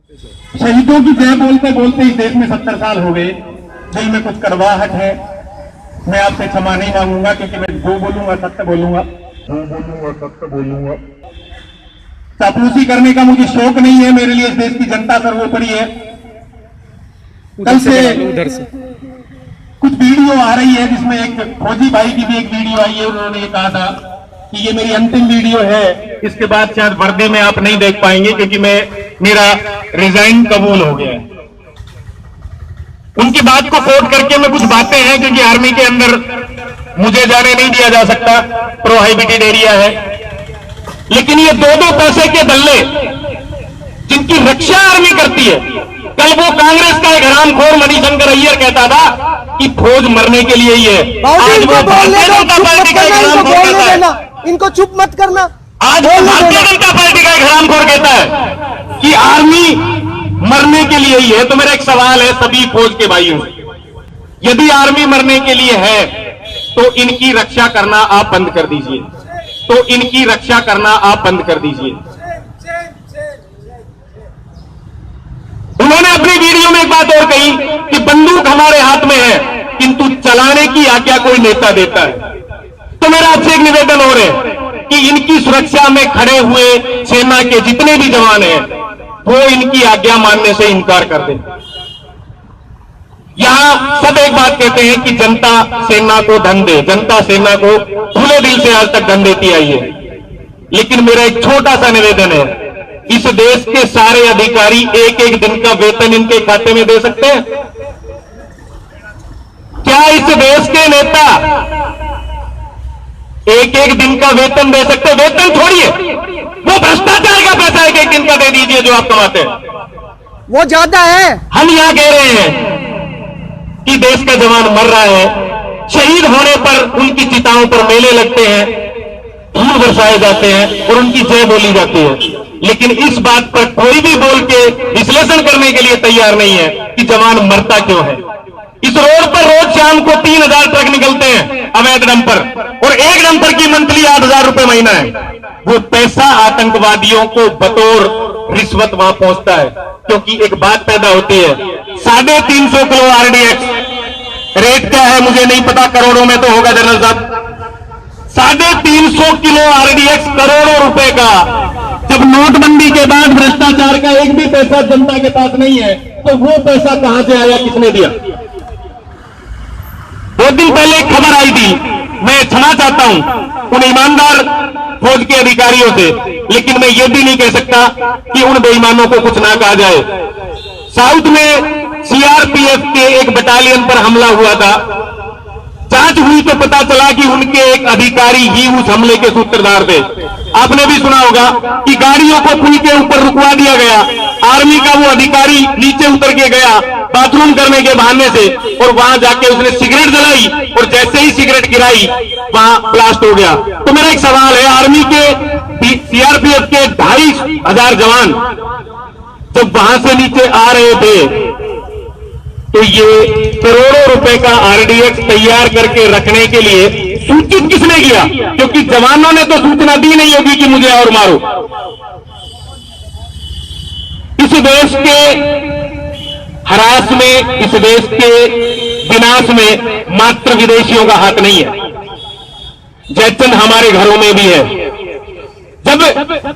शहीदों की जय बोलते बोलते इस देश में 70 साल हो गए। दिल में कुछ कड़वाहट है। मैं आपसे क्षमा नहीं मांगूंगा क्योंकि मैं जो बोलूंगा सत्य बोलूंगा। चापलूसी करने का मुझे शौक नहीं है। मेरे लिए इस देश की जनता सर्वोपरि है। कल से कुछ वीडियो आ रही है जिसमें एक फौजी भाई की भी एक वीडियो आई है। उन्होंने ये कहा था कि ये मेरी अंतिम वीडियो है, इसके बाद शायद वर्दी में आप नहीं देख पाएंगे क्योंकि मेरा रिजाइन कबूल हो गया है। उनकी बात को कोट करके मैं कुछ बातें हैं, क्योंकि आर्मी के अंदर मुझे जाने नहीं दिया जा सकता, प्रोहिबिटेड एरिया है। लेकिन ये 2-2 पैसे के दल्ले जिनकी रक्षा आर्मी करती है, कल वो कांग्रेस का एक हरामखोर मणिशंकर अय्यर कहता था कि फौज मरने के लिए ही है। आज वो भारतीय जनता पार्टी का एक हरामखोर कहता है, इनको चुप मत करना। आज वो भारतीय जनता पार्टी का एक हरामखोर कहता है कि आर्मी मरने के लिए ही है। तो मेरा एक सवाल है सभी फौज के भाइयों से, यदि आर्मी मरने के लिए है तो इनकी रक्षा करना आप बंद कर दीजिए। तो इनकी रक्षा करना आप बंद कर दीजिए। उन्होंने अपनी वीडियो में एक बात और कही कि बंदूक हमारे हाथ में है किंतु चलाने की आज्ञा कोई नेता देता है। तो मेरा आपसे एक निवेदन और है कि इनकी सुरक्षा में खड़े हुए सेना के जितने भी जवान हैं वो इनकी आज्ञा मानने से इनकार कर दें। यहां सब एक बात कहते हैं कि जनता सेना को धन दे, जनता सेना को खुले दिल से आज तक धन देती आई है। लेकिन मेरा एक छोटा सा निवेदन है, इस देश के सारे अधिकारी एक एक दिन का वेतन इनके खाते में दे सकते हैं? क्या इस देश के नेता एक एक दिन का वेतन दे सकते? वेतन छोड़िए, वो भ्रष्टाचार का पैसा एक एक दिन का दे दीजिए जो आप कमाते हैं, वो ज्यादा है। हम यहां कह रहे हैं कि देश का जवान मर रहा है, शहीद होने पर उनकी चिताओं पर मेले लगते हैं, फूल बरसाए जाते हैं और उनकी जय बोली जाती है। लेकिन इस बात पर कोई भी बोल के विश्लेषण करने के लिए तैयार नहीं है कि जवान मरता क्यों है। इस रोड पर रोज शाम को 3000 ट्रक निकलते हैं अवैध डंपर, और एक डंपर की मंथली 8000 रुपए महीना है। वो पैसा आतंकवादियों को बतौर रिश्वत वहां पहुंचता है, क्योंकि एक बात पैदा होती है 350 किलो आरडीएक्स रेट क्या है मुझे नहीं पता, करोड़ों में तो होगा जनरल साहब। 350 किलो आरडीएक्स करोड़ों रुपए का। जब नोटबंदी के बाद भ्रष्टाचार का एक भी पैसा जनता के पास नहीं है तो वो पैसा कहां से आया, किसने दिया? 2 दिन पहले एक खबर आई थी, मैं क्षमा चाहता हूं उन ईमानदार फौज के अधिकारियों से, लेकिन मैं ये भी नहीं कह सकता कि उन बेईमानों को कुछ ना कहा जाए। साउथ में सीआरपीएफ के एक बटालियन पर हमला हुआ था। जांच हुई तो पता चला कि उनके एक अधिकारी ही उस हमले के सूत्रधार थे। आपने भी सुना होगा कि गाड़ियों को पुल के ऊपर रुकवा दिया गया, आर्मी का वो अधिकारी नीचे उतर के गया बाथरूम करने के बहाने से, और वहां जाके उसने सिगरेट जलाई और जैसे ही सिगरेट गिराई वहां ब्लास्ट हो गया। तो मेरा एक सवाल है, आर्मी के सीआरपीएफ के 2500 जवान जब वहां से नीचे आ रहे थे तो ये करोड़ों रुपए का आरडीएक्स तैयार करके रखने के लिए सूचित किसने किया? क्योंकि जवानों ने तो सूचना दी नहीं होगी कि मुझे और मारो। इस देश के ह्रास में, इस देश के विनाश में मात्र विदेशियों का हाथ नहीं है, जयचंद हमारे घरों में भी है। जब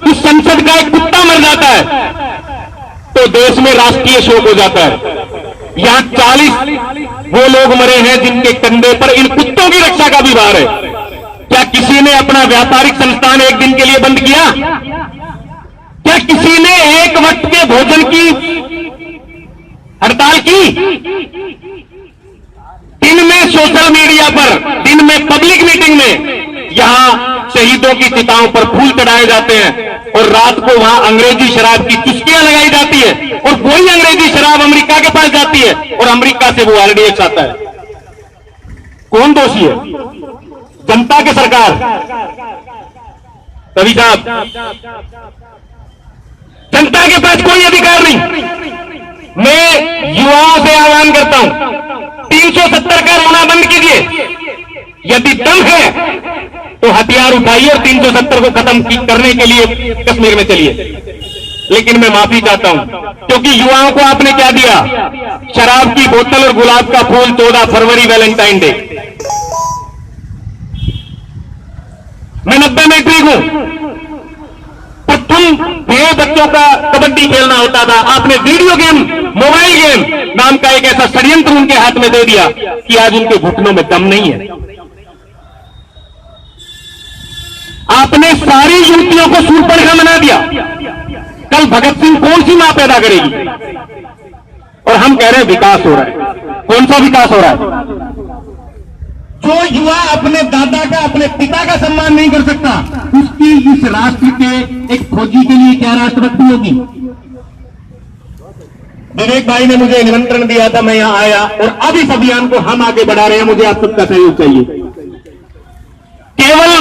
इस संसद का एक कुत्ता मर जाता है तो देश में राष्ट्रीय शोक हो जाता है। यहां 40 वो लोग मरे हैं जिनके कंधे पर इन कुत्तों की रक्षा का भी भार है। क्या किसी ने अपना व्यापारिक संस्थान एक दिन के लिए बंद किया? क्या किसी ने एक वक्त के भोजन की हड़ताल की? दिन में सोशल मीडिया पर, दिन में पब्लिक मीटिंग में यहां शहीदों की चिताओं पर फूल चढ़ाए जाते हैं और रात को वहां अंग्रेजी शराब की चुस्कियां लगाई जाती है, और वही अंग्रेजी शराब अमेरिका के पास जाती है और अमेरिका से वो आरडीएक्स आता है। कौन दोषी है? जनता की सरकार। कवि साहब, जनता के पास कोई अधिकार नहीं। मैं युवाओं से आह्वान करता हूं, 370 का रोना बंद कीजिए। यदि दम है तो हथियार उठाइए और 370 को खत्म करने के लिए कश्मीर में चलिए। लेकिन मैं माफी चाहता हूं, क्योंकि युवाओं को आपने क्या दिया? शराब की बोतल और गुलाब का फूल 14 फरवरी वैलेंटाइन डे। मैं 90 में ठीक हूं, तो तुम ढेर बच्चों का कबड्डी खेलना होता था, आपने वीडियो गेम, मोबाइल गेम नाम का एक ऐसा षड्यंत्र उनके हाथ में दे दिया कि आज उनके घुटनों में दम नहीं है। आपने सारी युवतियों को शूर्पणखा बना दिया। कल भगत सिंह कौन सी मां पैदा करेगी? और हम कह रहे हैं विकास हो रहा है। कौन सा विकास हो रहा है? जो युवा अपने दादा का, अपने पिता का सम्मान नहीं कर सकता, उसकी इस राष्ट्र के एक फौजी के लिए क्या राष्ट्रभक्ति होगी? विवेक भाई ने मुझे निमंत्रण दिया था, मैं यहां आया, और अब इस अभियान को हम आगे बढ़ा रहे हैं। मुझे आप सबका सहयोग चाहिए। केवल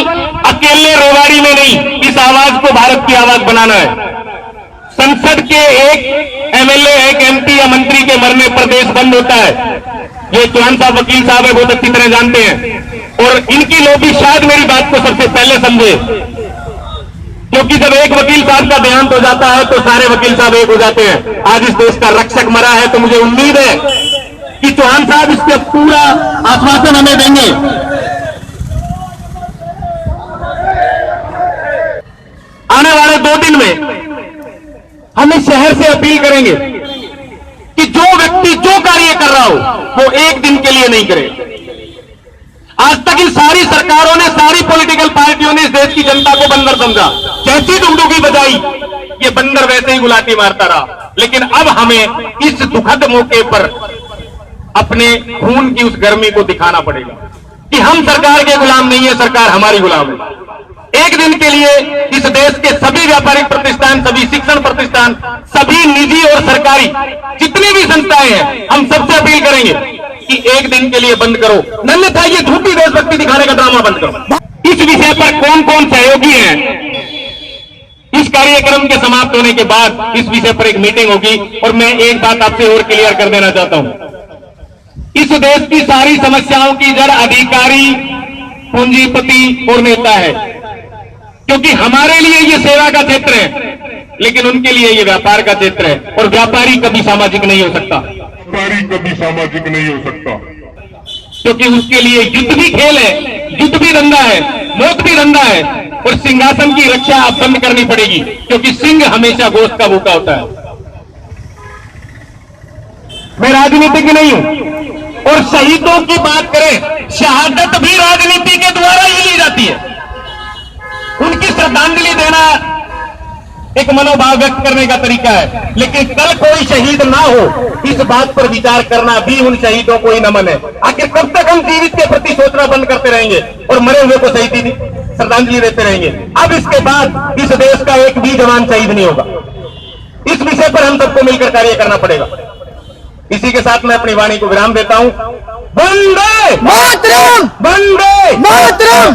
अकेले रेवाड़ी में नहीं, इस आवाज को भारत की आवाज बनाना है। संसद के एक एमएलए, एक एमपी या मंत्री के मरने पर देश बंद होता है। ये चौहान साहब, वकील साहब है, बहुत अच्छी तरह जानते हैं। और इनकी लॉबी शायद मेरी बात को सबसे पहले समझे, क्योंकि जब एक वकील साहब का देहांत हो जाता है तो सारे वकील साहब एक हो जाते हैं। आज इस देश का रक्षक मरा है, तो मुझे उम्मीद है कि चौहान साहब इसका पूरा आश्वासन हमें देंगे। आने वाले 2 दिन में हम इस शहर से अपील करेंगे कि जो व्यक्ति जो कार्य कर रहा हो वो एक दिन के लिए नहीं करे। आज तक इन सारी सरकारों ने, सारी पॉलिटिकल पार्टियों ने इस देश की जनता को बंदर समझा। जैसी डुगडुगी बजाई, ये बंदर वैसे ही गुलाटी मारता रहा। लेकिन अब हमें इस दुखद मौके पर अपने खून की उस गर्मी को दिखाना पड़ेगा कि हम सरकार के गुलाम नहीं है, सरकार हमारी गुलाम है। एक दिन के लिए इस देश के सभी व्यापारिक प्रतिष्ठान, सभी शिक्षण प्रतिष्ठान, सभी निजी और सरकारी जितनी भी संस्थाएं हैं, हम सबसे अपील करेंगे कि एक दिन के लिए बंद करो। अन्यथा ये झूठी देशभक्ति दिखाने का ड्रामा बंद करो। इस विषय पर कौन कौन सहयोगी हैं, इस कार्यक्रम के समाप्त होने के बाद इस विषय पर एक मीटिंग होगी। और मैं एक बात आपसे और क्लियर कर देना चाहता हूं, इस देश की सारी समस्याओं की जड़ अधिकारी, पूंजीपति और नेता है। क्योंकि हमारे लिए ये सेवा का क्षेत्र है, लेकिन उनके लिए ये व्यापार का क्षेत्र है। और व्यापारी कभी सामाजिक नहीं हो सकता, क्योंकि उसके लिए युद्ध भी खेल है, युद्ध भी धंधा है, मौत भी धंधा है। और सिंहासन की रक्षा आप बंद करनी पड़ेगी, क्योंकि सिंह हमेशा गोश्त का भूखा होता है। मैं राजनीतिज्ञ नहीं हूं। और शहीदों की बात करें, शहादत भी राजनीति के द्वारा ही ली जाती है। उनकी श्रद्धांजलि देना एक मनोभाव व्यक्त करने का तरीका है, लेकिन कल कोई शहीद ना हो, इस बात पर विचार करना भी उन शहीदों को ही नमन है। आखिर कब तक हम जीवित के प्रति सोचना बंद करते रहेंगे और मरे हुए को शहीदी श्रद्धांजलि देते रहेंगे? अब इसके बाद इस देश का एक भी जवान शहीद नहीं होगा। इस विषय पर हम सबको मिलकर कार्य करना पड़ेगा। इसी के साथ मैं अपनी वाणी को विराम देता हूं। वंदे मातरम, वंदे मातरम।